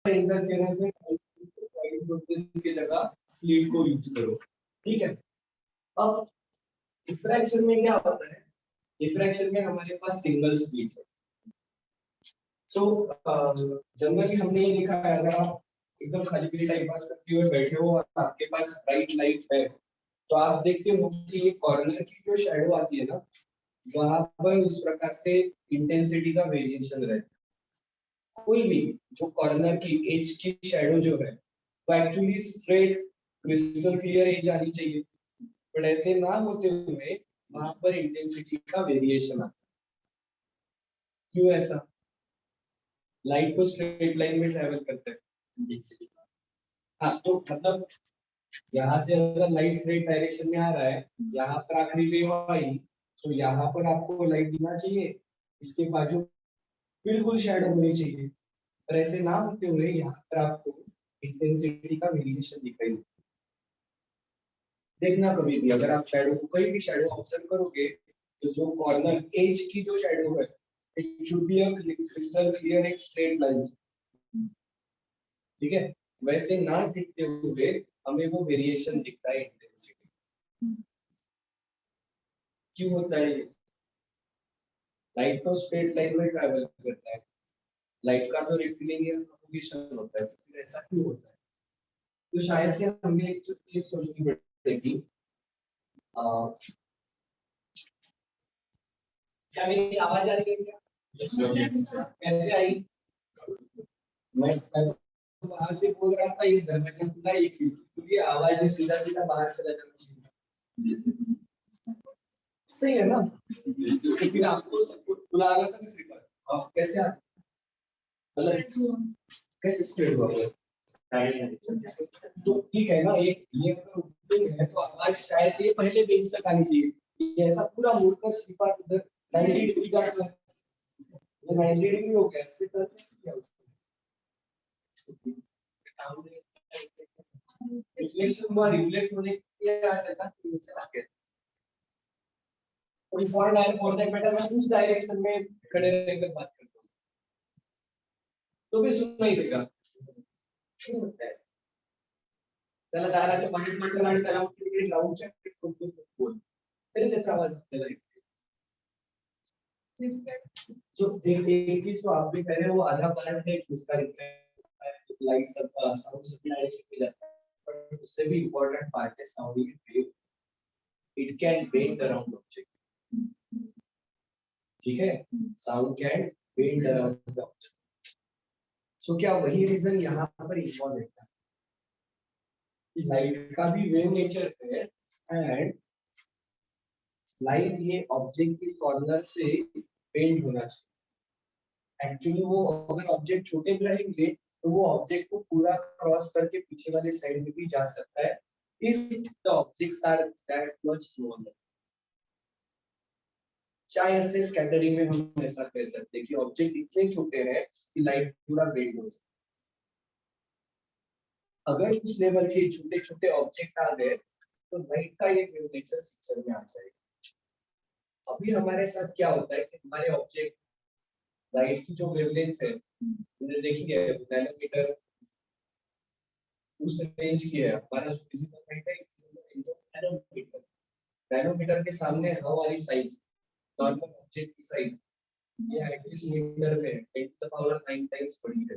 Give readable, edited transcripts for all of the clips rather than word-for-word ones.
Interference में की जगह स्लीट को यूज करो, ठीक है। अब डिफ्रैक्शन में क्या होता है, डिफ्रैक्शन में हमारे पास सिंगल स्लीट है। सो जनरली हमने ये देखा है, अगर आप एकदम खाली पीली टाइम पास करते हुए बैठे हो और आपके पास ब्राइट लाइट है, तो आप देखते हो कि ये कॉर्नर की जो शैडो आती है ना, वहां पर उस प्रकार से इंटेंसिटी का वेरिएशन रहता है। कोई भी जो कॉर्नर की एज की शैडो जो है वो actually straight crystal clear edge आनी चाहिए, बट ऐसे ना होते हुए वहां पर इंटेंसिटी का वेरिएशन आता है। क्यों ऐसा? लाइट को स्ट्रेट लाइन में ट्रेवल करते हैं इंटेंसिटी। हाँ, तो मतलब यहाँ से अगर लाइट स्ट्रेट डायरेक्शन में आ रहा है, यहाँ पर आखिरी वेव आई, तो यहाँ पर आपको लाइट दिखना चाहिए, इसके बाजू बिल्कुल शैडो होनी चाहिए, पर ऐसे ना होते हुए यहाँ पर आपको इंटेंसिटी का वेरिएशन दिखाई देगा। देखना कभी भी अगर आप शैडो को, कोई भी शैडो ऑब्जर्व करोगे, तो जो कॉर्नर एज की जो शैडो है, it should be a crystal clear एक स्ट्रेट लाइन, ठीक है। वैसे ना दिखते हुए हमें वो वेरिएशन दिखता है इंटेंसिटी। क्यों होता है? लाइट तो स्ट्रेट लाइन में ट्रैवल करता है, लाइट का जो रेक्टिलिनियर प्रोपगेशन होता है, फिर ऐसा क्यों होता है? तो शायद से हमें एक चीज सोचनी पड़ेगी, क्या मेरी आवाज आ रही है क्या? कैसे आई? मैं बाहर से बोल रहा था, ये दरवाजा खुला, ये क्योंकि आवाज में सीधा सीधा बाहर चला जाना चाहिए। सही है ना? तो फिर आपको सब खुला आ रहा था किसी पर, आप कैसे आ, मतलब कैसे स्ट्रेट हुआ वो? तो ठीक है ना, ये अगर ओपनिंग है तो आवाज शायद से पहले बेंच तक आनी चाहिए, ये ऐसा पूरा मुड़कर स्लीपर उधर 90 डिग्री का, ये 90 डिग्री हो गया, इससे कर क्या उससे रिफ्लेक्शन हुआ, रिफ्लेक्ट होने के आ जाता है नीचे आके, कोई फॉर दैट मैटर मैं उस डायरेक्शन में खड़े रहकर बात करता हूं तो भी सुनाई देगा। क्यों होता है? त्याला दाराच्या बाहेर म्हटलं आणि त्याला तिकडे ग्राउंडच्या बोल तरी त्याचा आवाज आपल्याला येतो। जो एक चीज तो आप भी कह रहे हो, वो आधा करंट है, उसका लाइट सब साउंड सब डायरेक्शन में जाता है, बट उससे भी इम्पोर्टेंट पार्ट है sound wave, it can bend around object, ठीक है, sound can bend around object. So क्या वही रीजन यहाँ पर इन्वॉल्व है, लाइट का भी वेव नेचर है, एंड लाइट ये ऑब्जेक्ट के कॉर्नर से बेंड होना चाहिए। एक्चुअली वो अगर ऑब्जेक्ट छोटे में रहेंगे तो वो ऑब्जेक्ट को पूरा क्रॉस करके पीछे वाले साइड में भी जा सकता है, if the objects are that much smaller. चाहे ऐसे स्कैटरिंग में हम ऐसा कह सकते हैं कि ऑब्जेक्ट इतने छोटे हैं कि लाइट पूरा बेंड हो सकता है। अगर उस लेवल के छोटे छोटे ऑब्जेक्ट आ गए तो लाइट का ये वेव नेचर पिक्चर में आ जाएगा। अभी हमारे साथ क्या होता है कि हमारे ऑब्जेक्ट लाइट की जो वेवलेंथ है, हमने देखी है नैनोमीटर, उस रेंज की है। हमारा जो फिजिकल लाइट है नैनोमीटर, नैनोमीटर के सामने हमारी साइज, नॉर्मल ऑब्जेक्ट की साइज ये 38 मीटर में 10 टू द पावर 9 टाइम्स बड़ी है।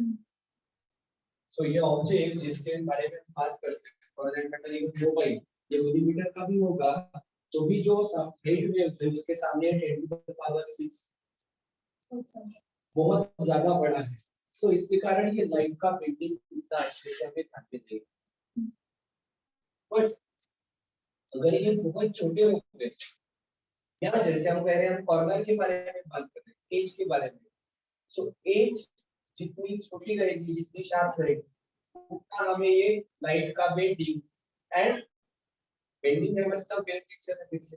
सो ये ऑब्जेक्ट जिसके बारे में हम बात करते हैं, फॉर एग्जांपल एक मोबाइल, ये मिलीमीटर का भी होगा तो भी जो हेड वेव्स है उसके सामने 10 टू द पावर 6 बहुत ज्यादा बड़ा है। सो इसके कारण ये लाइट का बेंडिंग इतना अच्छे से हमें ध्यान में देगा। बट अगर ये बहुत छोटे हो गए, या जैसे हम कह रहे हैं कॉर्नर के बारे में बात कर रहे हैं, एज के बारे में, सो एज जितनी छोटी रहेगी, जितनी शार्प रहेगी, उतना हमें ये लाइट का बेंडिंग, एंड बेंडिंग है मतलब वेव नेचर है फिर से,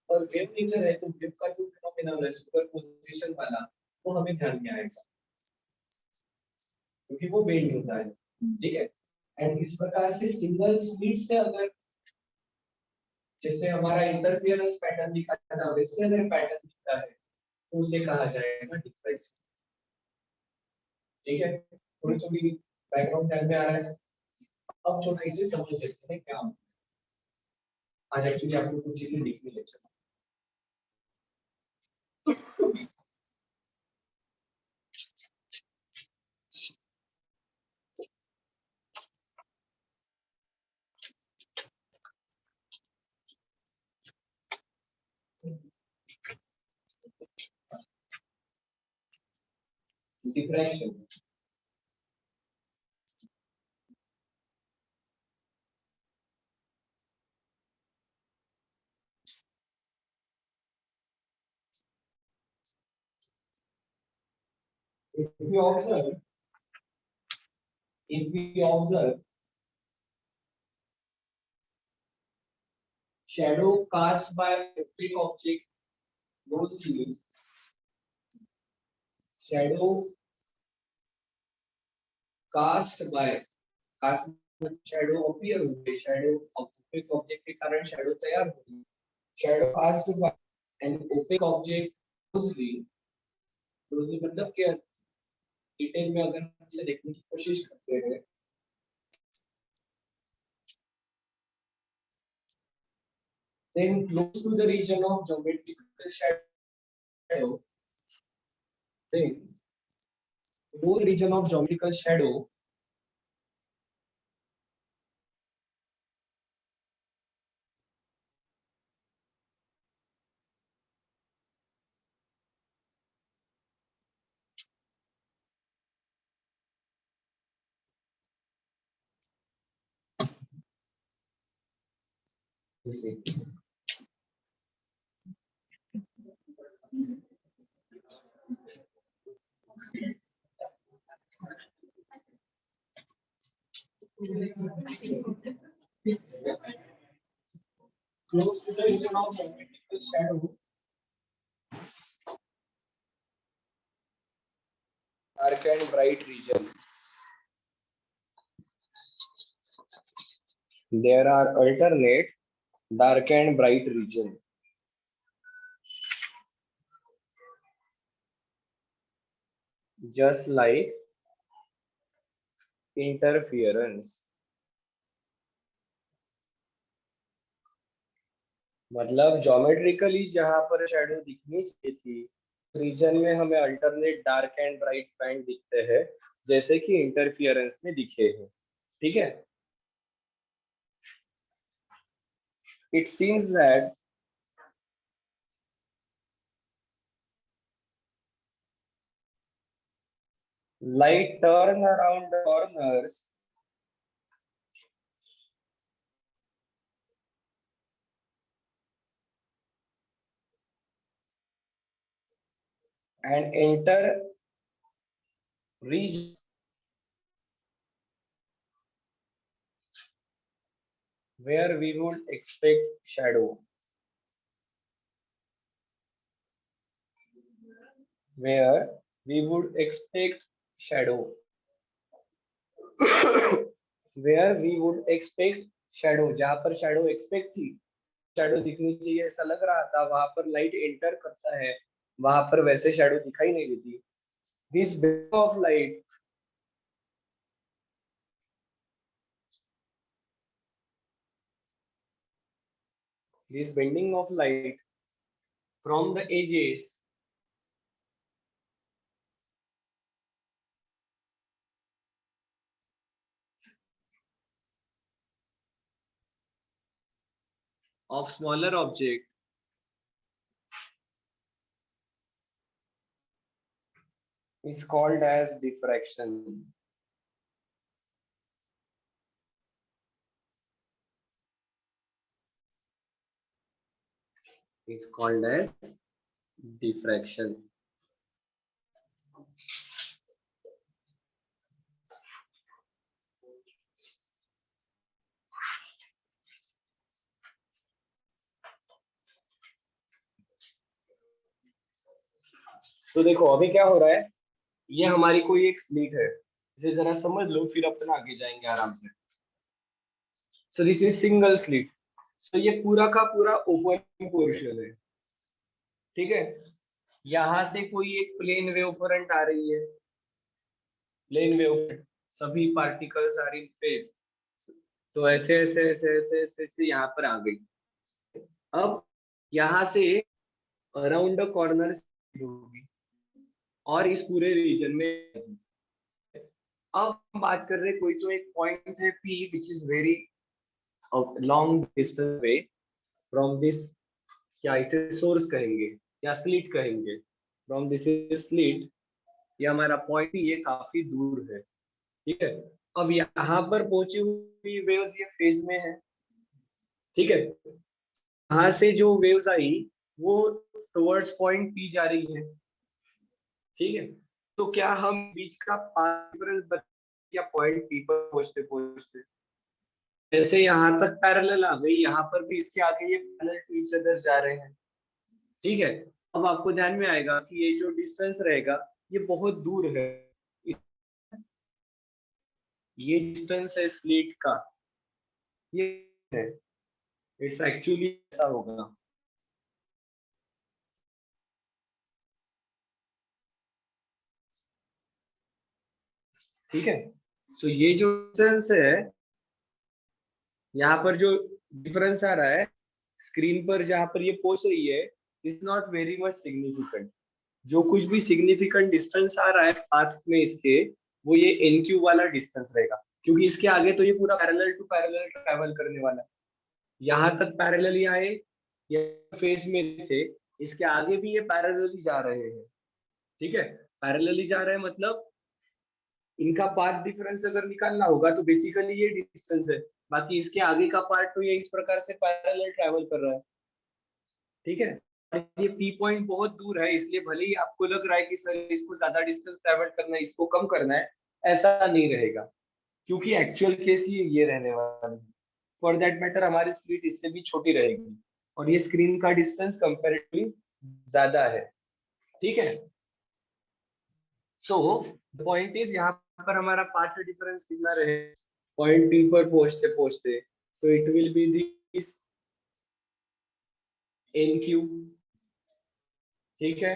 और वेव नेचर है तो वेव का जो फिनोमेनन है सुपरपोजिशन वाला, वो हमें ध्यान में आएगा क्योंकि वो बेंड होता है, ठीक है। एंड इस प्रकार से सिंगल स्लिट से अगर जैसे हमारा इंटरफेरेंस पैटर्न दिखा था वैसे अगर पैटर्न दिखता है तो उसे कहा जाएगा डिफ्रैक्शन, ठीक है। थोड़ी थोड़ी बैकग्राउंड ध्यान में आ रहा है? अब थोड़ा इसे समझ लेते हैं क्या आज एक्चुअली आपको कुछ चीजें दिखने लग जाए। Diffraction if we observe shadow cast by opaque object mostly shadow cast by cast shadow appear होते shadow opaque object के कारण shadow तैयार होती है shadow cast by an opaque object closely मतलब क्या डिटेल में अगर हम इसे देखने की कोशिश करते हैं then close to the region of geometrical shadow then below the region of geometrical shadow close to the region of geometrical shadow dark and bright region there are alternate dark and bright region just like interference मतलब geometrically जहां पर shadow दिखनी चाहिए थी reason में हमें alternate dark and bright band दिखते हैं जैसे कि इंटरफियरेंस में दिखे हैं ठीक है it seems that light turn around the corners and enter regions where we would expect shadow where we would expect shadow where we would expect shadow जहां पर shadow expect थी shadow दिखनी चाहिए ऐसा लग रहा था वहां पर light enter करता है वहां पर वैसे shadow दिखाई नहीं देती this beam of light this bending of light from the edges of smaller object is called as diffraction. Is called as diffraction. तो देखो अभी क्या हो रहा है ये हमारी कोई एक स्लिट है इसे जरा समझ लो फिर अपन आगे जाएंगे आराम से so this is single slit so ये पूरा का पूरा ओपन पोर्शन है ठीक है यहां से कोई एक प्लेन वेव फ्रंट आ रही है प्लेन वेव सभी पार्टिकल्स आर इन फेज। तो ऐसे ऐसे ऐसे ऐसे ऐसे ऐसे यहाँ पर आ गई। अब यहाँ से अराउंड द कॉर्नर होगी और इस पूरे रीजन में। अब हम बात कर रहे हैं, कोई तो एक पॉइंट है P which is very long distance way from this, क्या इसे सोर्स कहेंगे या स्लिट कहेंगे, फ्रॉम दिस स्लिट, ये हमारा पॉइंट, ये काफी दूर है। ठीक है, अब यहाँ पर पहुंची हुई वेव्स ये फेज में है। ठीक है, यहाँ से जो वेव्स आई वो टुवर्ड्स पॉइंट पी जा रही है। ठीक है, तो क्या हम बीच का पाथ डिफरेंस या पॉइंट पी पर पहुंचते पहुंचते जैसे यहाँ तक पैरेलल आ गई, यहाँ पर भी इसके आगे ये पैरेलल टू ईच अदर जा रहे हैं। ठीक है, अब आपको ध्यान में आएगा कि ये जो डिस्टेंस रहेगा ये बहुत दूर है। ये डिस्टेंस है स्लिट का, ये है, इट्स एक्चुअली ऐसा होगा। ठीक है, सो ये जो डिस्टेंस है, यहाँ पर जो डिफरेंस आ रहा है स्क्रीन पर जहां पर ये पहुंच रही है, is not very much significant. जो कुछ भी सिग्निफिकेंट डिस्टेंस आ रहा है पाथ में इसके, वो ये एन क्यू वाला डिस्टेंस रहेगा, क्योंकि इसके आगे तो ये पूरा पैरेलल टू पैरेलल ट्रैवल करने वाला है। यहाँ तक पैरेलल ही आए, ये फेज में थे, इसके आगे भी ये पैरेलल ही जा रहे हैं। ठीक है, पैरेलल ही जा रहे हैं मतलब इनका पाथ डिफरेंस अगर निकालना होगा तो बेसिकली ये डिस्टेंस है, बाकी इसके आगे का पार्ट तो ये इस प्रकार से पैरेलल ट्रैवल कर रहा है। ठीक है, और ये पी पॉइंट बहुत दूर है, इसलिए भले ही आपको लग रहा है कि सर इसको ज्यादा डिस्टेंस ट्रैवल करना है, इसको कम करना है, ऐसा नहीं रहेगा, क्योंकि एक्चुअल केस ये रहने वाला है। फॉर दैट मैटर हमारी स्लिट इससे भी छोटी रहेगी और ये स्क्रीन का डिस्टेंस कंपैरेटिवली ज्यादा है। ठीक है, सो पॉइंट इज यहाँ पर हमारा पाथ डिफरेंस कितना रहे पॉइंट पी पर पहुंचते पहुंचते, तो it will be this N Q. ठीक है,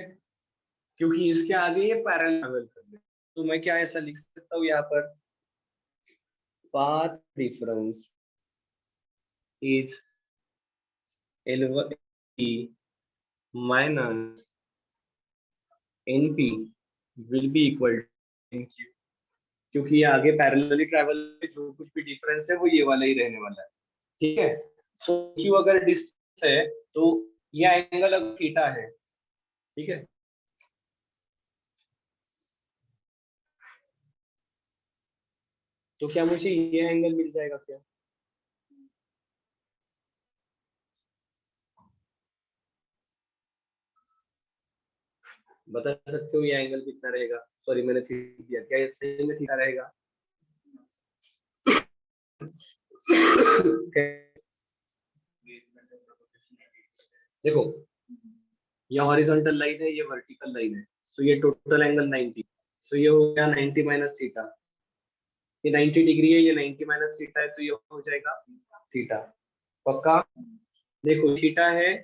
क्योंकि इसके आगे ये पैरेलल ट्रैवल कर रहे हैं, तो मैं क्या ऐसा लिख सकता हूँ यहाँ पर, path difference is L1P minus NP will be equal to NQ, क्योंकि ये आगे पैरेलली ट्रैवल जो कुछ भी डिफरेंस है वो ये वाला ही रहने वाला है। ठीक है, सो क्यू अगर डिस्टेंस है तो ये एंगल अगर थीटा है। ठीक है, तो क्या मुझे ये एंगल मिल जाएगा क्या? बता सकते हो ये एंगल कितना रहेगा? सॉरी मैंने थीटा दिया, क्या ये सही में थीटा रहेगा? देखो, ये हॉरिजॉन्टल लाइन है, ये वर्टिकल लाइन है, सो ये टोटल एंगल 90, सो ये हो गया 90 माइनस थीटा। ये 90 डिग्री है, ये 90 माइनस थीटा है, तो ये हो जाएगा थीटा। पक्का? देखो थीटा है,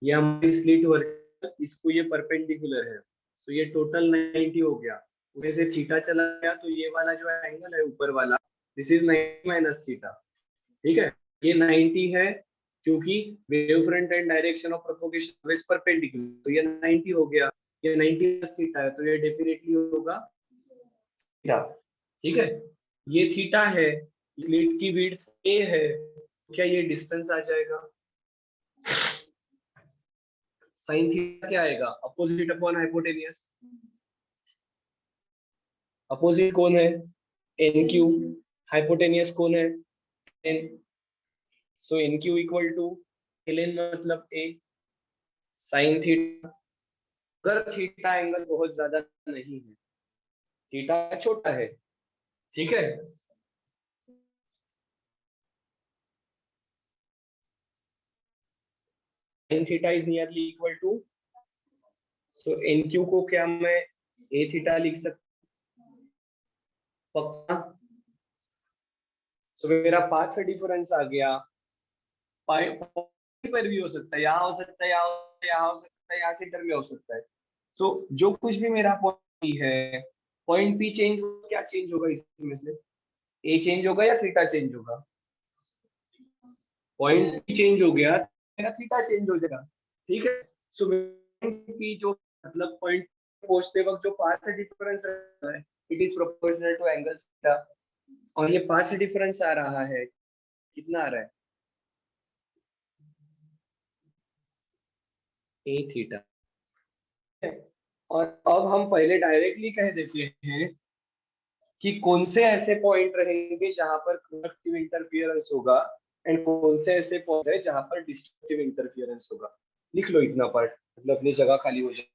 ये हमारी स्लिट वर्टिकल, इसको ये परपेंडिकुलर है, तो ये टोटल 90 हो गया, उसमें से थीटा चला गया, तो ये वाला जो एंगल है ऊपर वाला, दिस इज 90 माइनस थीटा। ठीक है, ये 90 है क्योंकि wave front end direction of propagation is perpendicular, तो ये 90 हो गया, ये 90 प्लस थीटा है, तो ये डेफिनेटली होगा थीटा। ठीक है, ये थीटा है, स्लिट की विड्थ a है, क्या ये डिस्टेंस आ जाएगा? साइन थीटा क्या आएगा? Opposite upon hypotenuse. अपोजिट कौन है? एन क्यू, हाइपोटेनियस कौन है? N, so N Q equal to L N मतलब ए साइन थीटा। अगर थीटा एंगल बहुत ज्यादा नहीं है, थीटा छोटा है, ठीक है, sin theta is nearly equal to, so N Q को क्या मैं ए थीटा लिख सकता? पक्का? सो मेरा पाथ डिफरेंस आ गया, पर भी हो सकता है, यहाँ हो सकता है, यहाँ हो सकता है, यहाँ सेंटर में हो सकता है। सो जो कुछ भी मेरा पॉइंट है पॉइंट पी चेंज होगा, क्या चेंज होगा इसमें से? ए चेंज होगा या थीटा चेंज होगा? पॉइंट पी चेंज हो गया, मेरा थीटा चेंज हो जाएगा। ठीक है, सो पॉइंट पी जो मतलब पॉइंट पहुंचते वक्त जो पाथ डिफरेंस रहता है, it is proportional to angle theta. और ये पाथ डिफरेंस आ रहा है, कितना आ रहा है? ए थीटा। और अब हम पहले डायरेक्टली कह देते हैं कि कौन से ऐसे पॉइंट रहेंगे जहां पर कंडक्टिव इंटरफियरेंस होगा एंड कौन से ऐसे पॉइंट है जहां पर डिस्ट्रक्टिव इंटरफियरेंस होगा। लिख लो इतना पार्ट, मतलब अपनी जगह खाली हो जाए।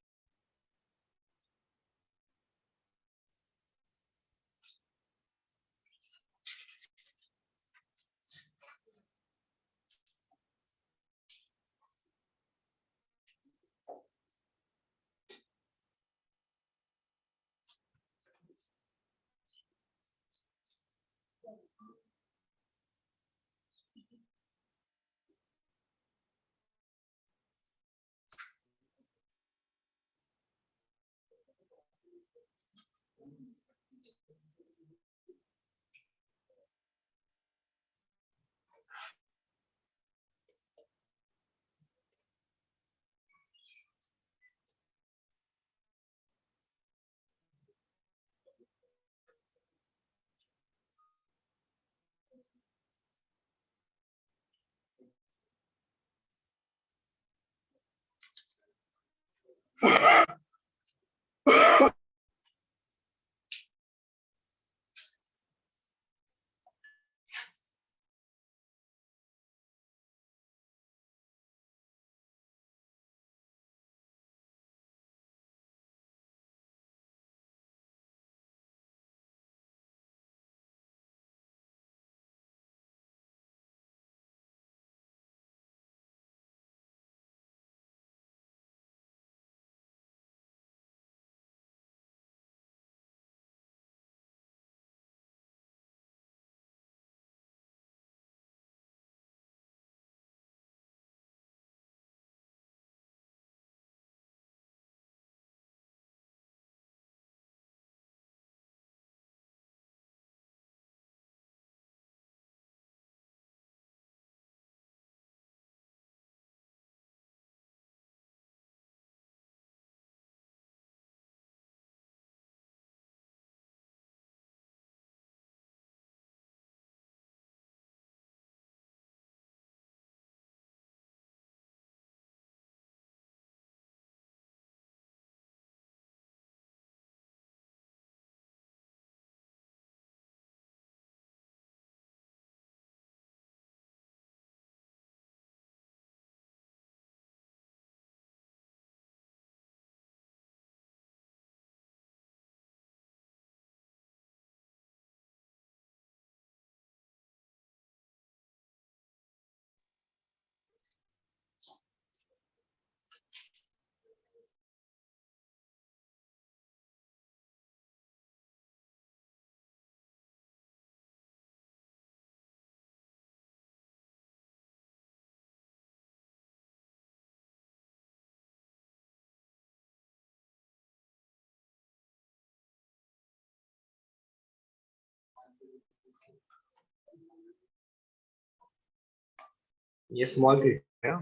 ये स्मॉल थीटा है।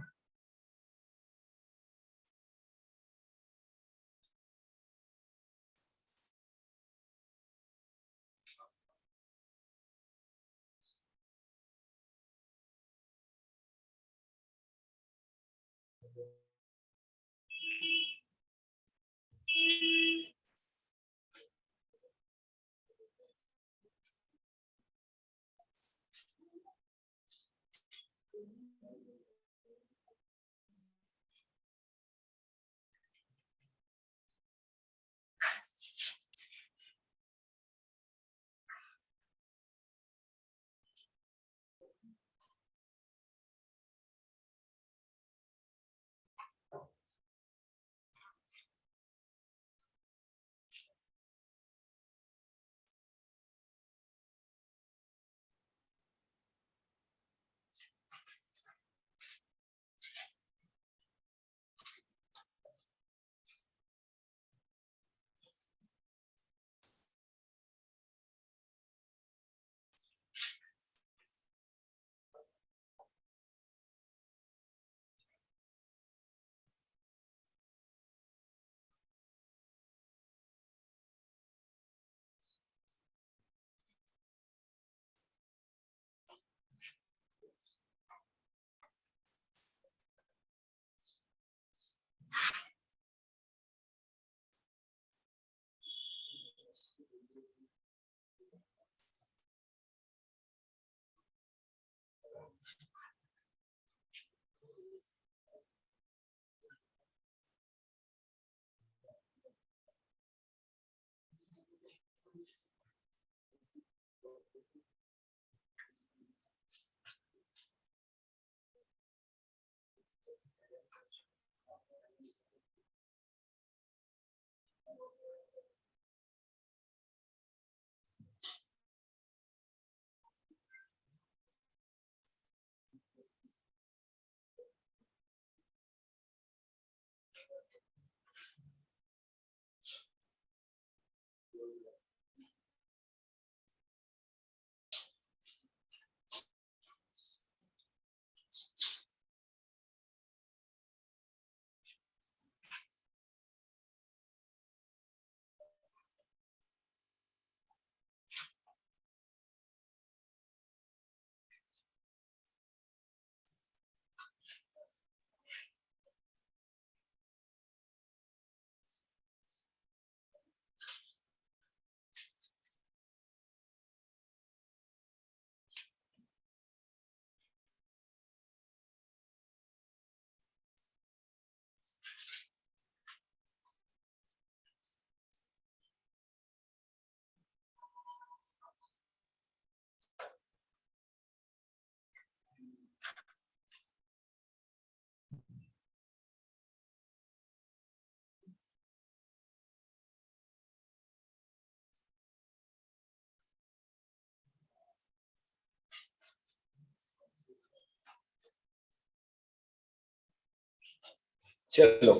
चलो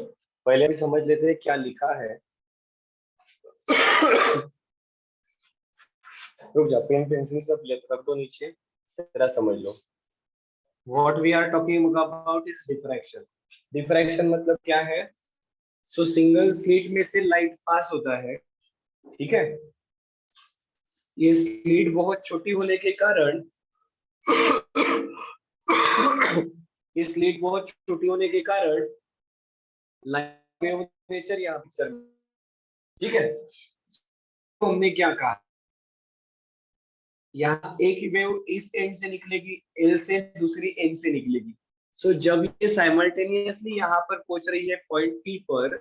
पहले भी समझ लेते हैं क्या लिखा है। रुक जा, पेन पेंसिल सब रख दो नीचे, जरा समझ लो। What we are talking about is diffraction. Diffraction मतलब क्या है? सो सिंगल स्लिट में से लाइट पास होता है, ठीक है। ये स्लिट बहुत छोटी होने के कारण इस स्लिट बहुत छोटी होने के कारण लाइट वेव नेचर यहाँ पिक्चर में, ठीक है। तो हमने क्या कहा, यहाँ एक वेव इस एंड से निकलेगी, एल से, दूसरी एंड से निकलेगी। सो जब ये साइमल्टेनियसली यहाँ पर पहुंच रही है पॉइंट पी पर,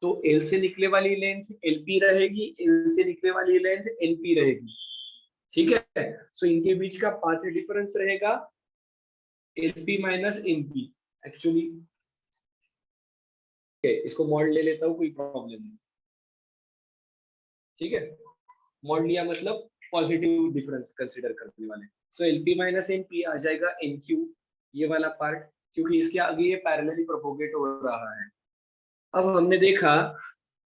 तो एल से निकले वाली लेंथ एलपी रहेगी, एल से निकले वाली लेंथ एनपी रहेगी, ठीक है। सो इनके बीच का पाथ डिफरेंस रहेगा एलपी माइनस एनपी एक्चुअली। इसको मॉड ले लेता हूँ, कोई प्रॉब्लम नहीं, ठीक है। मॉड लिया मतलब पॉजिटिव डिफरेंस कंसीडर करने वाले। सो एलपी माइनस एनपी आ जाएगा एनक्यू, ये वाला पार्ट, क्योंकि इसके आगे ये पैरेलली प्रोपोगेट हो रहा है। अब हमने देखा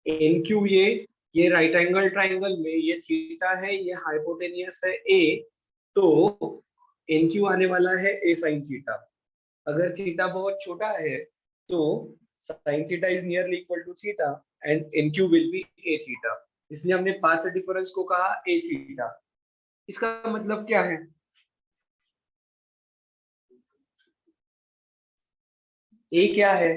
एनक्यू, ये राइट एंगल ट्राइंगल में ये थीटा है, ये हाइपोटेनियस है ए, तो एनक्यू आने वाला है ए साइन थीटा। अगर थीटा बहुत छोटा है तो sine theta is nearly equal to theta and N Q will be A theta, इसलिए हमने पाथ डिफरेंस को कहा ए थीटा। इसका मतलब क्या है, ए क्या है,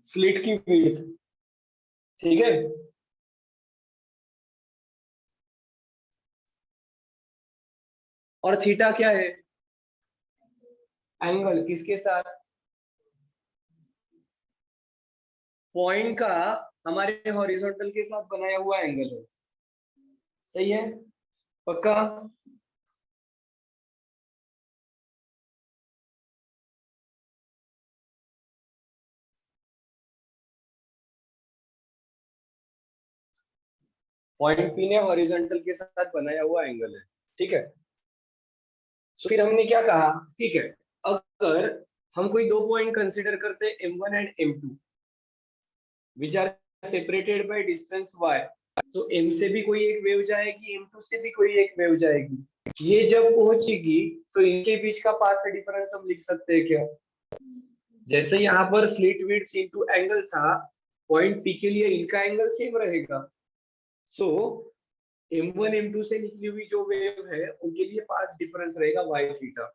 स्लिट की विड्थ, ठीक है। और थीटा क्या है, एंगल किसके साथ, पॉइंट का हमारे हॉरिजॉन्टल के साथ बनाया हुआ एंगल है, सही है, पक्का। पॉइंट पी ने हॉरिजॉन्टल के साथ बनाया हुआ एंगल है, ठीक है। तो फिर हमने क्या कहा, ठीक है, अगर हम कोई दो पॉइंट कंसीडर करते हैं M1 and M2 which are separated by distance y, तो M से भी कोई एक वेव जाएगी, M2 से भी कोई एक वेव जाएगी। ये जब पहुंचेगी तो इनके बीच का पाथ डिफरेंस हम लिख सकते हैं क्या, जैसे यहाँ पर स्लिट विड्थ इनटू एंगल था, पॉइंट P के लिए इनका एंगल सेम रहेगा। सो M1 M2 से निकली हुई जो वेव है उनके लिए पाथ डिफरेंस रहेगा y थीटा,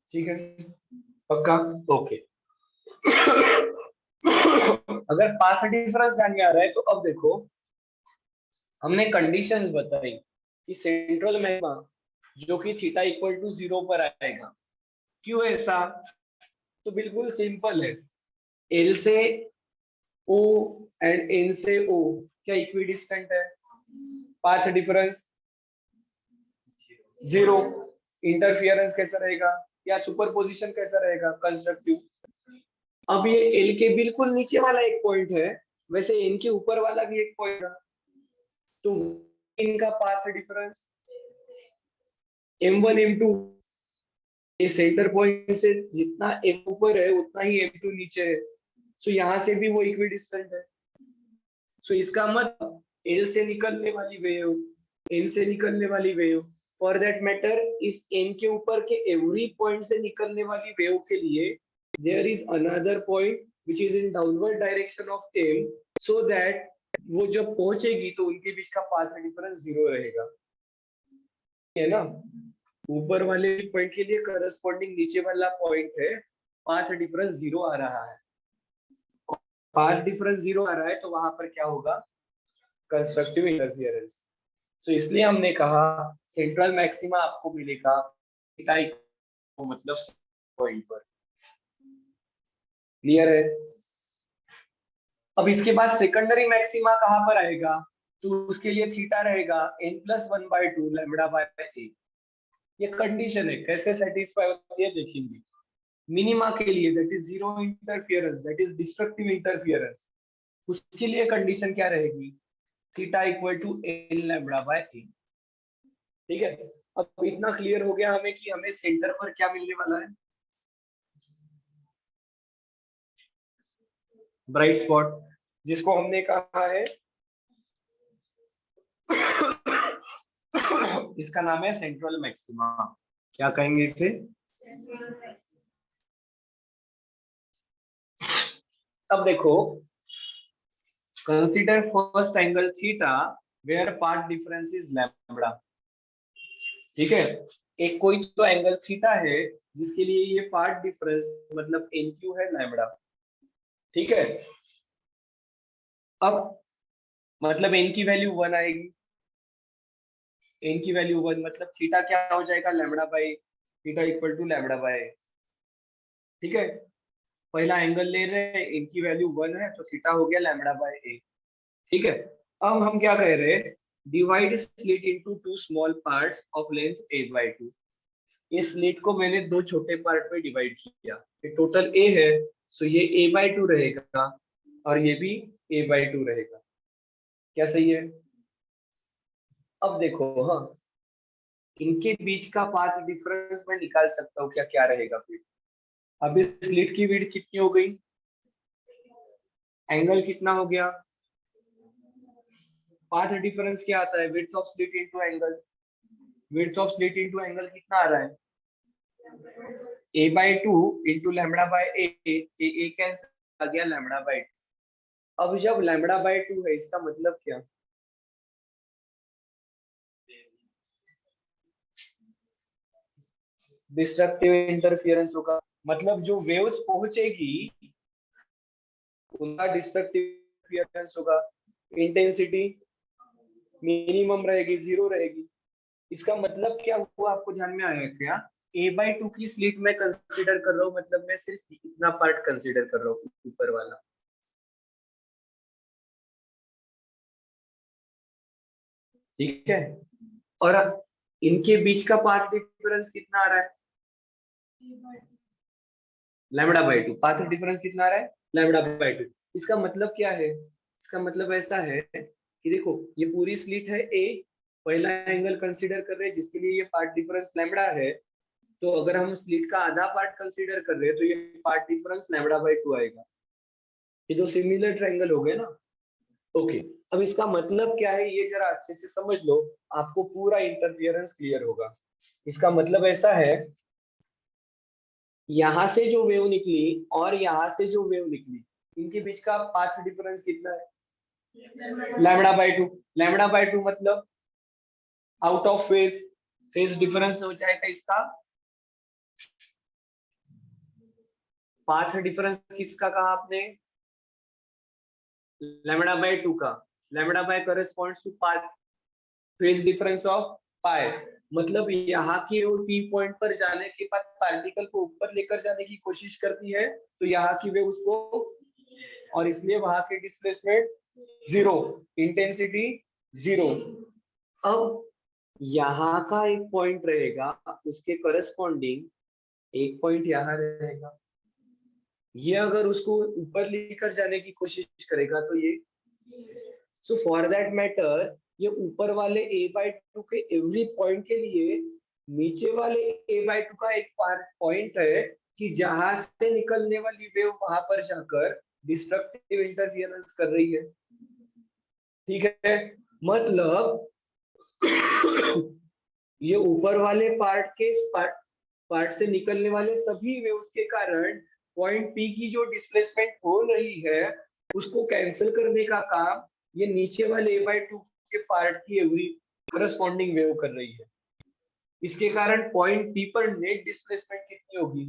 ठीक है, पक्का, ओके। अगर पाथ डिफरेंस जाने आ रहा है तो अब देखो, हमने कंडीशंस बताई कि सेंट्रल मैग्मा जो कि थीटा इक्वल टू 0 पर आएगा, क्यों ऐसा, तो बिल्कुल सिंपल है, एल से ओ एंड एन से ओ क्या इक्वी डिस्टेंट है? Path difference 0। इंटरफियरेंस कैसा रहेगा या सुपरपोजिशन कैसा रहेगा? कंस्ट्रक्टिव। अब ये एल के बिल्कुल नीचे वाला एक पॉइंट है, वैसे एन के ऊपर वाला भी एक पॉइंट है, तो इनका पाथ डिफरेंस m1 m2, ये सेंटर पॉइंट से जितना m ऊपर है उतना ही m2 नीचे है, सो यहाँ से भी वो इक्वी डिस्टेंट है। सो इसका मतलब L से निकलने वाली वेव, N से निकलने वाली वेव, फॉर दैट मैटर इस N के ऊपर के एवरी पॉइंट से निकलने वाली वेव के लिए there is another point which is in downward direction of M, so that वो जब पहुंचेगी तो उनके बीच का पाथ डिफरेंस 0 रहेगा, है ना। ऊपर वाले पॉइंट के लिए करस्पॉन्डिंग नीचे वाला पॉइंट है, पाथ डिफरेंस 0 आ रहा है। पाथ डिफरेंस 0 आ रहा है तो वहां पर क्या होगा? Constructive interference. तो इसलिए हमने कहा सेंट्रल मैक्सिमा आपको मिलेगा मतलब पॉइंट पर। क्लियर है? अब इसके बाद सेकेंडरी मैक्सिमा कहां पर आएगा? तो उसके लिए थीटा रहेगा n+1/2 लैम्बडा बाय a। ये कंडीशन है, कैसे सेटिस्फाई होती है देखेंगे। मिनिमा के लिए that is zero interference, that is destructive interference, उसके लिए कंडीशन क्या रहेगी? Theta equal to n lambda by a। ठीक है, अब इतना क्लियर हो गया हमें कि हमें सेंटर पर क्या मिलने वाला है? ब्राइट स्पॉट, जिसको हमने कहा है इसका नाम है सेंट्रल मैक्सिमा। क्या कहेंगे इसे? अब देखो, consider first angle theta where part difference is lambda. ठीक है, एक कोई तो एंगल थीटा है जिसके लिए ये पार्ट डिफरेंस मतलब NQ है लैम्बडा। ठीक है, अब मतलब n की वैल्यू 1 आएगी, n की वैल्यू 1 मतलब थीटा क्या हो जाएगा? Lambda by theta equal to lambda by. ठीक है, पहला एंगल ले रहे हैं, n की वैल्यू 1 है तो थीटा हो गया लैम्बडा बाय a। ठीक है, अब हम क्या कह रहे हैं? Divide slit into two small parts of length a/2। इस स्लिट को मैंने दो छोटे पार्ट में डिवाइड किया, ये टोटल a है, सो ये a/2 रहेगा और ये भी a/2 रहेगा। क्या सही है? अब देखो, हाँ, इनके बीच का पाथ डिफरेंस मैं निकाल सकता हूँ क्या? क्या रहेगा फिर? अब इस स्लिट की विड्थ कितनी हो गई? एंगल कितना हो गया? पाथ डिफरेंस क्या आता है? Width of slit into angle. Width of slit into angle कितना आ रहा है? a/2 into lambda by a cancel आ गया लैम्बडा बाय 2। अब जब लैम्बडा बाय 2 है इसका मतलब क्या? डिस्ट्रक्टिव इंटरफियरेंस होगा, मतलब जो वेव्स पहुंचेगी उनका डिस्ट्रक्टिव इंटरफियरेंस होगा। इंटेंसिटी मिनिमम रहेगी, 0 रहेगी। इसका मतलब क्या हुआ? आपको ध्यान में आया क्या? a/2 की स्लिट मैं कंसीडर कर रहा हूँ, मतलब मैं सिर्फ इतना पार्ट कंसीडर कर रहा हूँ, ऊपर वाला। ठीक है, और अब इनके बीच का पाथ डिफरेंस कितना आ रहा है? Lambda by 2। पाथ डिफरेंस कितना आ रहा है? Lambda by 2। इसका मतलब क्या है? इसका मतलब ऐसा है कि देखो, ये पूरी स्लिट है ए, पहला एंगल कंसीडर कर रहे हैं जिसके लिए ये पार्ट डिफरेंस लैम्बडा है, तो अगर हम स्लिट का आधा पार्ट कंसीडर कर रहे हैं तो ये पार्ट डिफरेंस लैम्बडा बाय 2 आएगा। ये जो सिमिलर ट्रायंगल हो गए ना। ओके, अब इसका मतलब क्या है ये जरा अच्छे से समझ लो, आपको पूरा इंटरफियरेंस क्लियर होगा। इसका मतलब ऐसा है, यहां से जो वेव निकली और यहां से जो वेव निकली, इनके बीच का पाथ डिफरेंस कितना है? Lambda by 2। लैम्बडा बाय 2 मतलब out of phase, phase difference हो जाएगा इसका। पाथ डिफरेंस किसका कहा आपने? लैम्बडा बाय 2 का। Lambda by corresponds to path phase difference of pi, मतलब यहाँ की वो टी पॉइंट पर जाने के बाद पार्टिकल को ऊपर लेकर जाने की कोशिश करती है तो यहाँ की वे उसको, और इसलिए वहां की डिस्प्लेसमेंट 0, इंटेंसिटी 0। अब यहाँ का एक पॉइंट रहेगा, उसके करस्पॉन्डिंग एक पॉइंट यहाँ रहेगा। ये अगर उसको ऊपर लेकर जाने की कोशिश करेगा तो ये, सो फॉर दैट मैटर ये ऊपर वाले a/2 के एवरी पॉइंट के लिए नीचे वाले a/2 का एक पॉइंट है कि जहां से निकलने वाली वेव वहां पर जाकर डिस्ट्रक्टिव इंटरफियरेंस कर रही है। ठीक है, मतलब ये ऊपर वाले पार्ट से निकलने वाले सभी वेव्स के कारण पॉइंट पी की जो डिस्प्लेसमेंट हो रही है उसको कैंसिल करने का काम ये नीचे वाले a/2 के पार्ट की एवरी करस्पॉन्डिंग वेव कर रही है। इसके कारण पॉइंट पी पर नेट डिस्प्लेसमेंट कितनी होगी?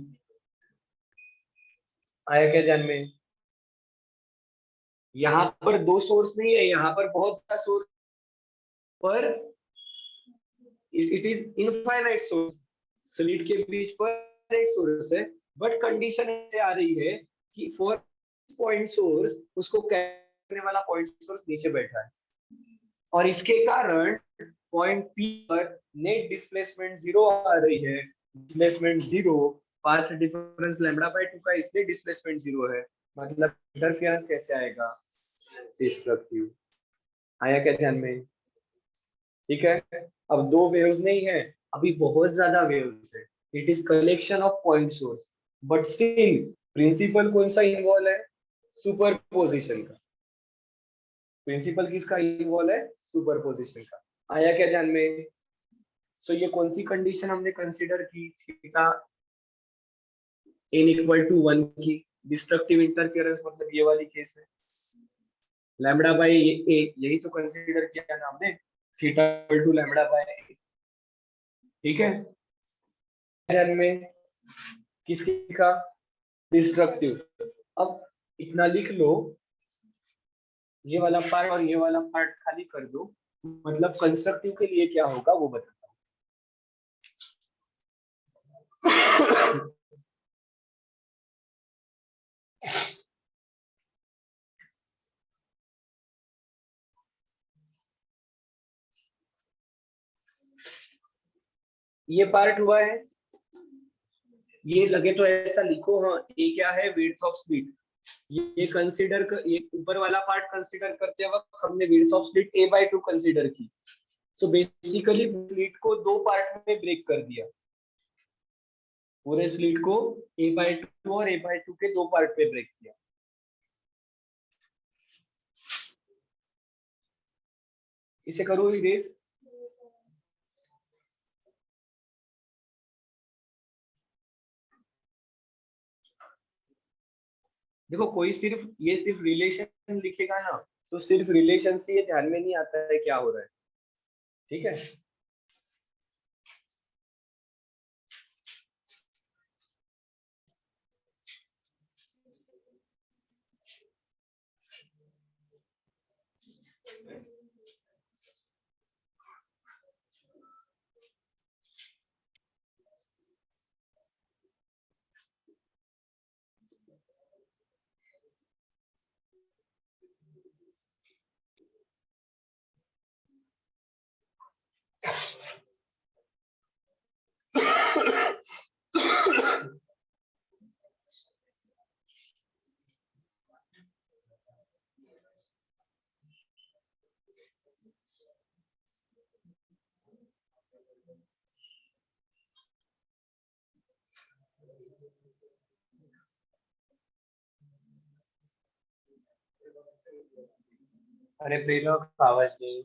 आया क्या ध्यान में? यहाँ पर दो सोर्स नहीं है, यहाँ पर बहुत सारा सोर्स, पर it is infinite source. Slit के बीच पर एक सोर्स है, बट कंडीशन ऐसे आ रही है कि फॉर पॉइंट सोर्स उसको करने वाला पॉइंट सोर्स नीचे बैठा है और इसके कारण पॉइंट पी पर नेट डिस्प्लेसमेंट 0 आ रही है। डिस्प्लेसमेंट 0, पाथ डिफरेंस λ/2 का, इसलिए डिस्प्लेसमेंट 0 है। मतलब इंटरफेरेंस कैसे आएगा? डिस्ट्रक्टिव। आया क्या ध्यान में? ठीक है, अब दो वेव्स नहीं है, अभी बहुत ज्यादा वेव्स है। It is collection of point source, but still principle कौन सा इन्वॉल्व है? सुपरपोजिशन का। प्रिंसिपल किसका इन्वॉल्व है? सुपरपोजिशन का। आया क्या ध्यान में? सो ये कौन सी कंडीशन हमने कंसीडर की? थीटा n = 1 की डिस्ट्रक्टिव इंटरफेरेंस, मतलब ये वाली केस है। λ/a, यही तो कंसीडर किया ना हमने, थीटा λ/a। ठीक है, ध्यान में किसकी का? डिस्ट्रक्टिव। अब इतना लिख लो, ये वाला पार्ट और ये वाला पार्ट खाली कर दो, मतलब कंस्ट्रक्टिव के लिए क्या होगा वो बताता हूँ। ये पार्ट हुआ है, ये लगे तो ऐसा लिखो, हाँ ये क्या है? Width of slit. ये कंसीडर कर, ये ऊपर वाला पार्ट कंसीडर करते वक्त हमने width of slit a/2 consider की। सो बेसिकली स्लिट को दो पार्ट में ब्रेक कर दिया, पूरे स्लिट को a/2 और a/2 के दो पार्ट में ब्रेक किया। इसे करो इरेज। देखो कोई सिर्फ रिलेशन लिखेगा ना, तो सिर्फ रिलेशन से ये ध्यान में नहीं आता है क्या हो रहा है। ठीक है, अरे प्रेरक आवाज नहीं।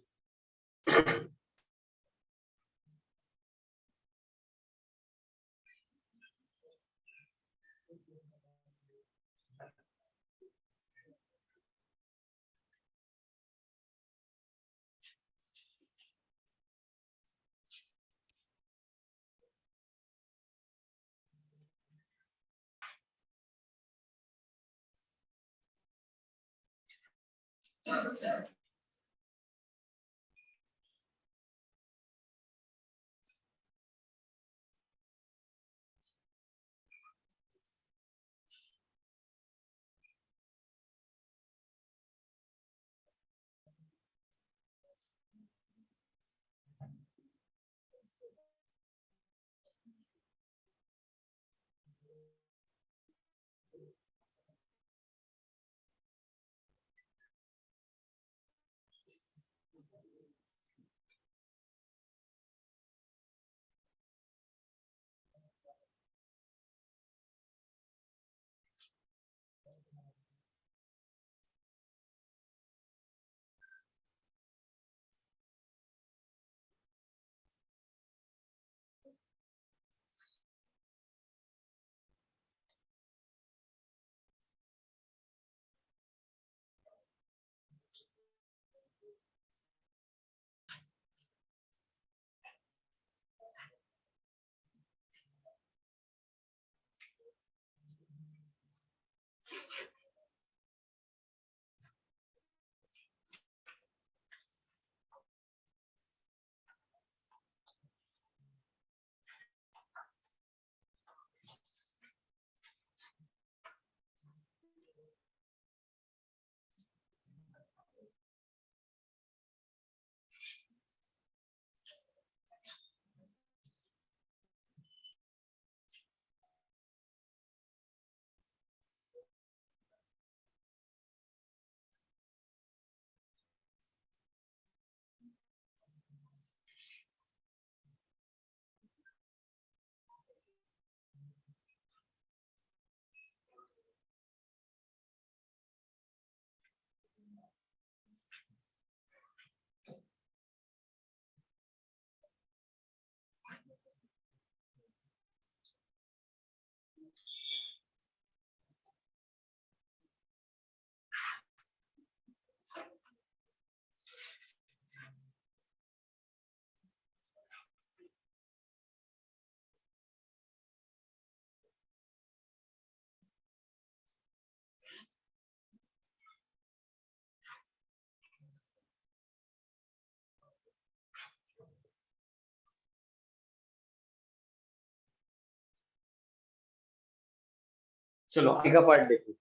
चलो आगे का पार्ट देखो,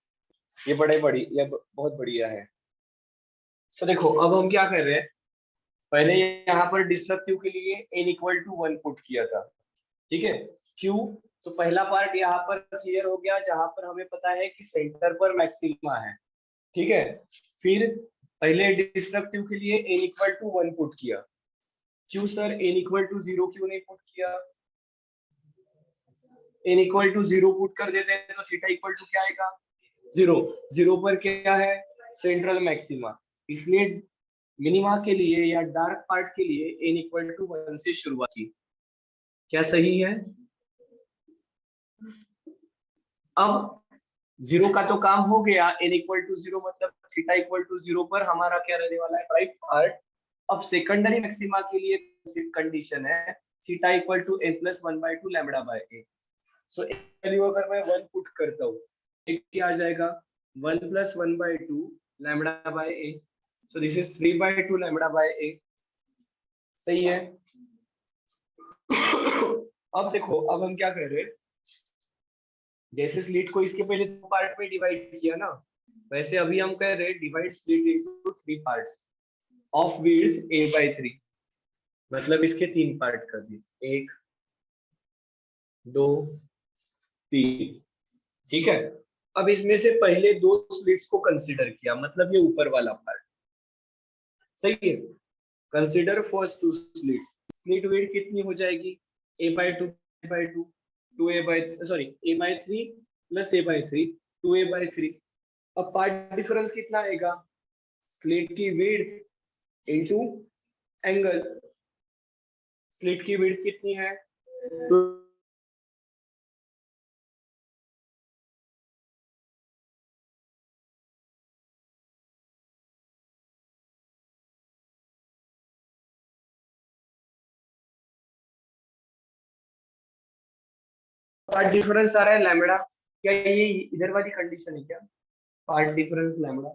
ये बहुत बढ़िया है। सो देखो अब हम क्या कर रहे हैं, पहले यहाँ पर डिस्ट्रक्टिव के लिए n इक्वल टू 1 पुट किया था, ठीक है। क्यों? तो पहला पार्ट यहाँ पर क्लियर हो गया, जहां पर हमें पता है कि सेंटर पर मैक्सिमा है, ठीक है। फिर पहले डिस्ट्रक्टिव के लिए n इक्वल टू 1 पुट किया। क्यों सर n इक्वल टू 0 क्यों नहीं पुट किया? n इक्वल टू 0 पुट कर देते हैं तो थीटा इक्वल टू क्या आएगा? 0। 0 पर क्या है? Central maxima. इसलिए मिनिमा के लिए या डार्क पार्ट के लिए n इक्वल टू 1 से शुरुआत की। क्या सही है? अब 0 का तो काम हो गया, n इक्वल टू 0 मतलब थीटा इक्वल टू 0 पर हमारा क्या रहने वाला है? Right part. अब सेकेंडरी मैक्सिमा के लिए कंडीशन है theta equal to a plus 1/2 lambda by a। So value अगर मैं 1 पुट करता हूँ, एक क्या आ जाएगा? 1 plus 1/2 lambda by a। So this is 3/2 lambda by a। सही है। अब देखो अब हम क्या कर रहे हैं, जैसे स्लिट को इसके पहले 2 पार्ट में डिवाइड किया ना, वैसे अभी हम कह रहे हैं divide slit into 3 parts of width a/3। मतलब इसके 3 पार्ट कर दिए, 1 2 3, ठीक है। अब इसमें से पहले 2 स्लिट्स को कंसीडर किया, मतलब ये ऊपर वाला पार्ट, सही है। Consider first 2 slits. Slit width कितनी हो जाएगी? a/2 a/2 a/3 plus a/3 2a/3। अब पार्ट डिफरेंस कितना आएगा? स्लिट की विड्थ इनटू एंगल। स्लिट की विड्थ कितनी है? पार्ट डिफरेंस आ रहा है लैम्बडा। क्या ये इधर वाली कंडीशन है क्या? Path difference lambda,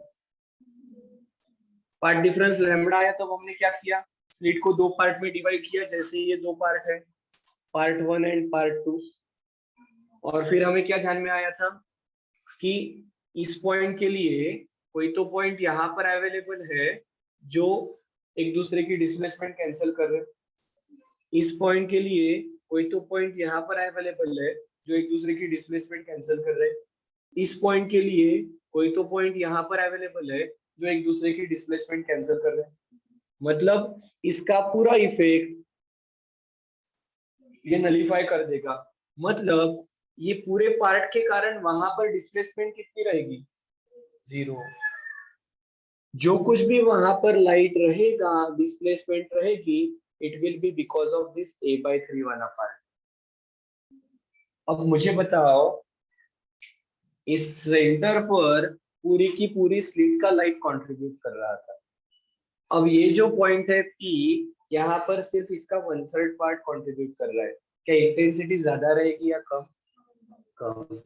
path difference lambda आया तो हमने क्या किया? स्लिट को 2 पार्ट में डिवाइड किया, जैसे ये 2 पार्ट है, पार्ट 1 एंड पार्ट 2। और फिर हमें क्या ध्यान में आया था कि इस पॉइंट के लिए कोई तो पॉइंट यहाँ पर अवेलेबल है जो एक दूसरे की डिस्प्लेसमेंट कैंसिल कर रहे हैं। इस पॉइंट के लिए कोई तो पॉइंट यहाँ पर अवेलेबल है जो एक दूसरे की डिस्प्लेसमेंट कैंसिल कर रहे हैं। इस पॉइंट के लिए कोई तो पॉइंट यहाँ पर अवेलेबल है जो एक दूसरे की डिस्प्लेसमेंट कैंसिल कर रहे हैं। मतलब इसका पूरा इफेक्ट ये नलीफाई कर देगा। मतलब ये पूरे पार्ट के कारण वहां पर डिस्प्लेसमेंट कितनी रहेगी? 0। जो कुछ भी वहां पर लाइट रहेगा, डिस्प्लेसमेंट रहेगी, it will B because of this a/3 वाला पार्ट। अब मुझे बताओ, इस सेंटर पर पूरी की पूरी स्लिट का लाइट कंट्रीब्यूट कर रहा था। अब ये जो पॉइंट है P, यहाँ पर सिर्फ इसका 1/3 पार्ट कंट्रीब्यूट कर रहा है। क्या इंटेंसिटी ज्यादा रहेगी या कम? कम।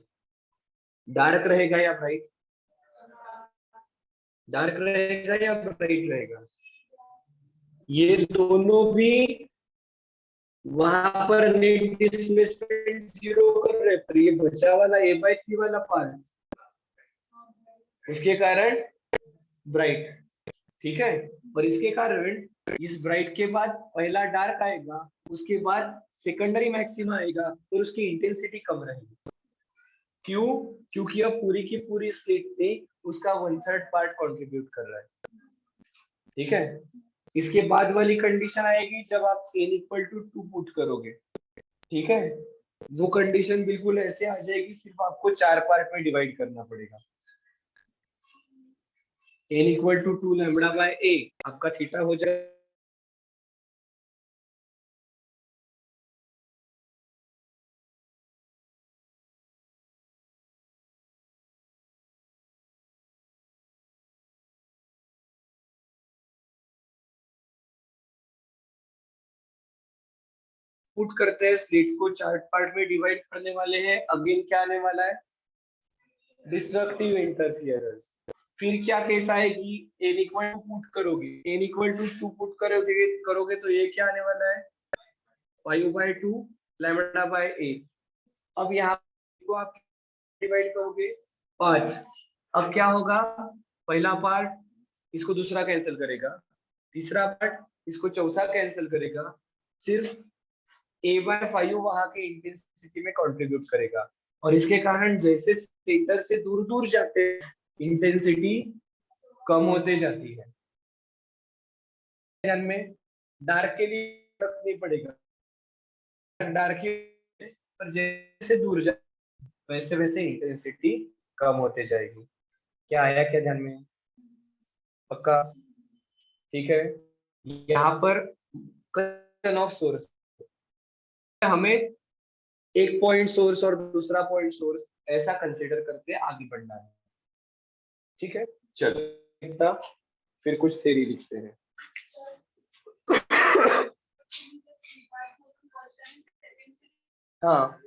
डार्क रहेगा या ब्राइट? डार्क रहेगा या ब्राइट रहेगा? ये दोनों भी वहां पर नेट डिस्प्लेसमेंट 0 कर रहे, पर ये बचा वाला a/3 वाला पार्ट, उसके कारण ब्राइट, ठीक है। और इसके कारण इस ब्राइट के बाद पहला डार्क आएगा, उसके बाद सेकेंडरी मैक्सिमा आएगा और उसकी इंटेंसिटी कम रहेगी। क्यों? क्योंकि अब पूरी की पूरी स्लिट में उसका 1/3 पार्ट कंट्रीब्यूट कर रहा है, ठीक है। इसके बाद वाली कंडीशन आएगी जब आप n इक्वल टू 2 पुट करोगे, ठीक है। वो कंडीशन बिल्कुल ऐसे आ जाएगी, सिर्फ आपको 4 पार्ट में डिवाइड करना पड़ेगा। n equal to 2 lambda by a आपका थीटा हो जाएगा पुट करते हैं, स्लिट को 4 पार्ट में डिवाइड करने वाले हैं। अगेन क्या आने वाला है? Destructive interference. फिर क्या केस आएगी? n इक्वल टू पुट करोगे, n इक्वल टू 2 पुट करोगे तो ये क्या आने वाला है? 5/2 लैम्बडा बाय a। अब यहाँ को आप डिवाइड करोगे 5। अब क्या होगा, पहला पार्ट इसको दूसरा कैंसिल करेगा, तीसरा पार्ट इसको चौथा कैंसिल करेगा, सिर्फ a/5 वहां के इंटेंसिटी में कंट्रीब्यूट करेगा। और इसके कारण जैसे सेंटर से दूर दूर जाते इंटेंसिटी कम होते जाती है। ध्यान में डार्क के लिए फर्क नहीं पड़ेगा, डार्क पर जैसे दूर जाए वैसे वैसे इंटेंसिटी कम होते जाएगी। क्या आया क्या ध्यान में? पक्का? ठीक है। यहाँ पर ऑफ सोर्स, हमें एक पॉइंट सोर्स और दूसरा पॉइंट सोर्स ऐसा कंसीडर करके आगे बढ़ना है। ठीक है, चलो इतना फिर कुछ थ्योरी लिखते हैं। हाँ,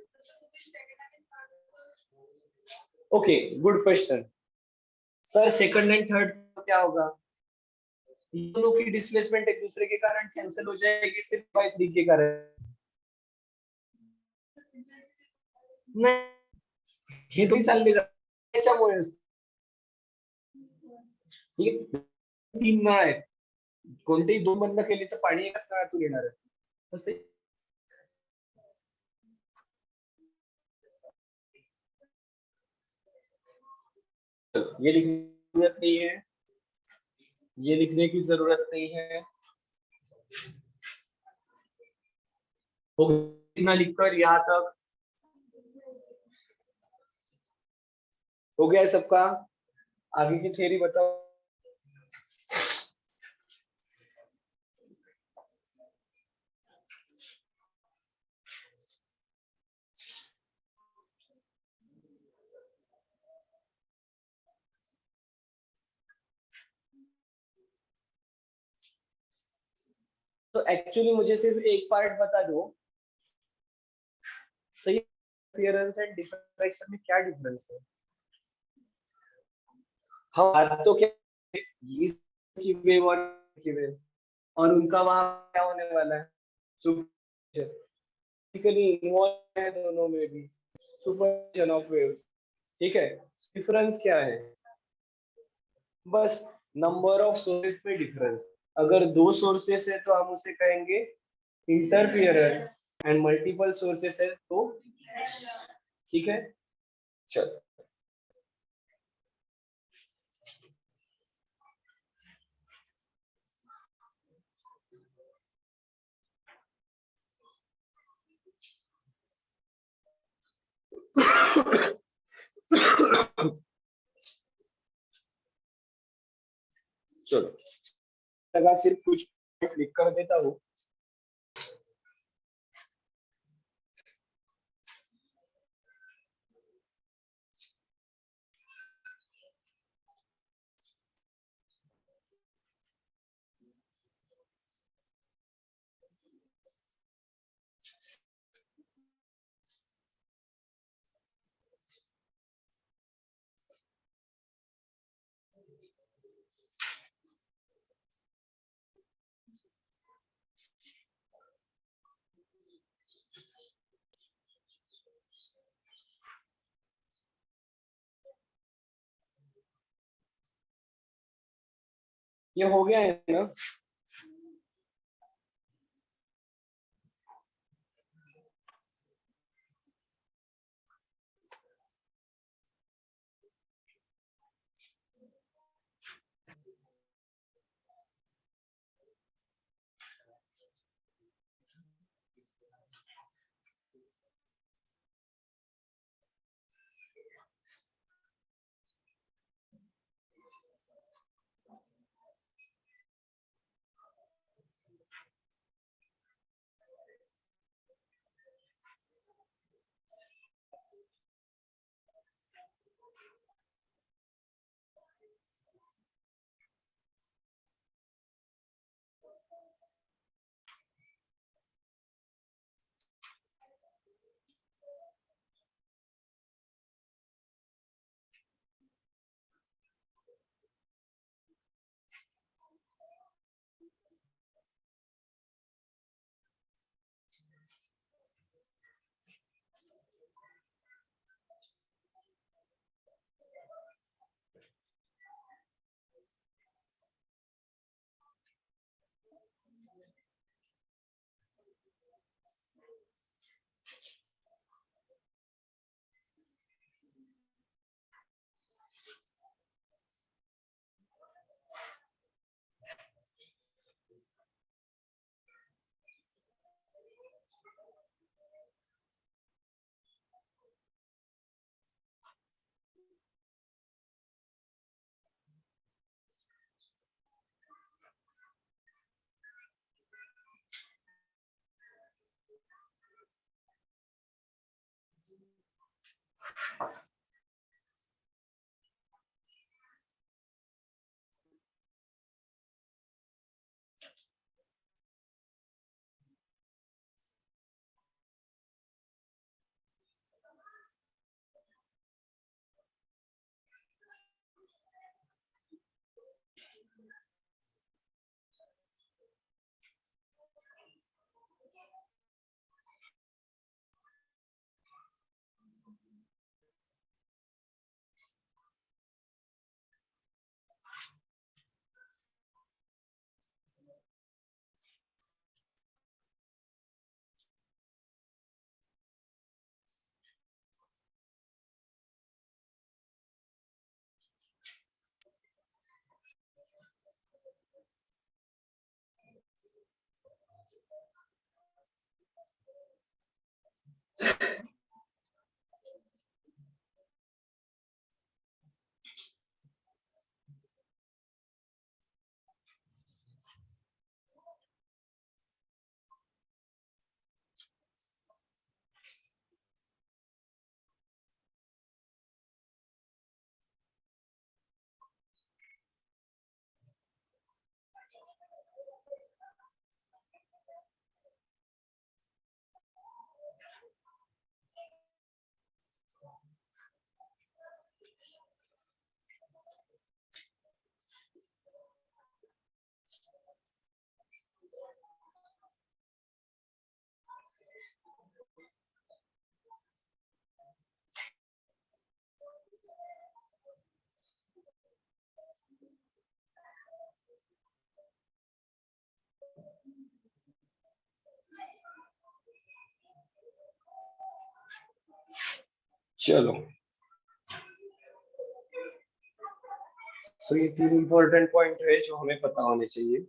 okay, good question sir. Second and third क्या होगा? दोनों की डिस्प्लेसमेंट एक दूसरे के कारण कैंसिल हो जाएगी, सिर्फ बाय 3 के कारण नाही, हे दोन्ही चालले जातात त्याच्यामुळेच। ठीक आहे, 3 नळ आहेत, कोणतेही 2 बंद केले तर पाणी एकाच नळातून येणार आहे तसे। ये लिखने की जरूरत नहीं है, ये लिखने की जरूरत नहीं है। इतना लिखकर यहाँ तक हो गया सबका? आगे की थ्योरी बताओ। तो एक्चुअली मुझे सिर्फ एक पार्ट बता दो, सही अपीयरेंस एंड डिफ्रैक्शन में क्या डिफरेंस है? हाँ, बात तो क्या की वेव और की वेव, और उनका वहां क्या होने वाला है, सुपरफिजिकली इन्वॉल्व है दोनों में भी, सुपरपोजिशन ऑफ वेव्स। ठीक है, डिफरेंस क्या है? बस नंबर ऑफ सोर्सेस पे डिफरेंस। अगर 2 सोर्सेस है तो हम उसे कहेंगे इंटरफियरेंस, एंड मल्टीपल सोर्सेस है तो, ठीक है, चलो। चलो, लगा सिर्फ कुछ क्लिक कर देता हूँ। ये हो गया है ना? चलो, सो ये तीन इंपॉर्टेंट पॉइंट है जो हमें पता होने चाहिए।